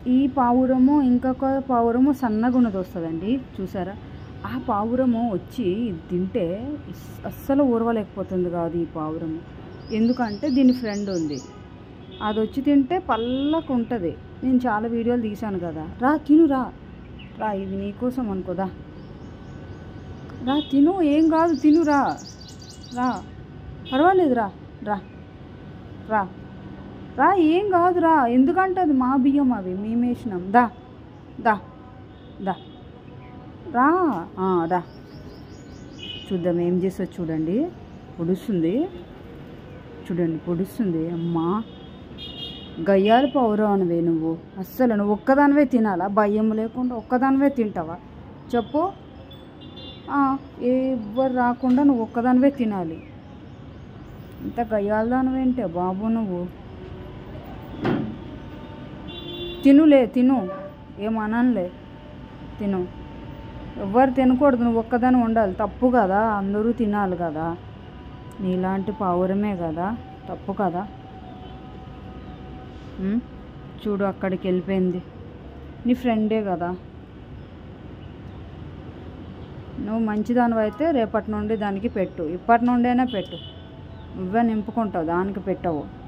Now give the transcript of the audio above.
ఈ పావురము ఇంకొక పావురము సన్నగా ఉన్నది వస్తుందండి, చూసారా? ఆ పావురము వచ్చి ఇది తింటే అస్సలు ఊరవలేకపోతుంది కాదు ఈ పావురము. ఎందుకంటే దీని ఫ్రెండ్ ఉంది, అది వచ్చి తింటే పళ్ళకు ఉంటుంది. నేను చాలా వీడియోలు తీశాను కదా. రా తిను, రా రా, ఇది నీకోసం అనుకోదా. రా తిను, ఏం కాదు, తిను, రా రా, పర్వాలేదు, రా రా రా రా, ఏం కాదురా. ఎందుకంటే అది మా బియ్యం, అవి మేము వేసినాం. దా దా దా రా, రా. చూద్దాం ఏం చేస్తుంది చూడండి. పొడుస్తుంది చూడండి, పొడుస్తుంది. అమ్మా, గయ్యాలు పౌరం అనవే నువ్వు. అస్సలు నువ్వు ఒక్కదానివే తినాలా? భయం లేకుండా ఒక్కదానివే తింటావా చెప్పు? ఎవ్వరు రాకుండా నువ్వు ఒక్కదానివే తినాలి. ఇంత గయ్యాలదానివేంటే బాబు నువ్వు. తినులే, తిను, ఏమనలే, తిను. ఎవ్వరు తినకూడదు, నువ్వు ఒక్కదాని ఉండాలి. తప్పు కదా, అందరూ తినాలి కదా. నీలాంటి పావురమే కదా, తప్పు కదా. చూడు అక్కడికి వెళ్ళిపోయింది. నీ ఫ్రెండే కదా. నువ్వు మంచిదానివైతే రేపటి నుండి దానికి పెట్టు, ఇప్పటి నుండైనా పెట్టు. నువ్వే నింపుకుంటావు, దానికి పెట్టవు.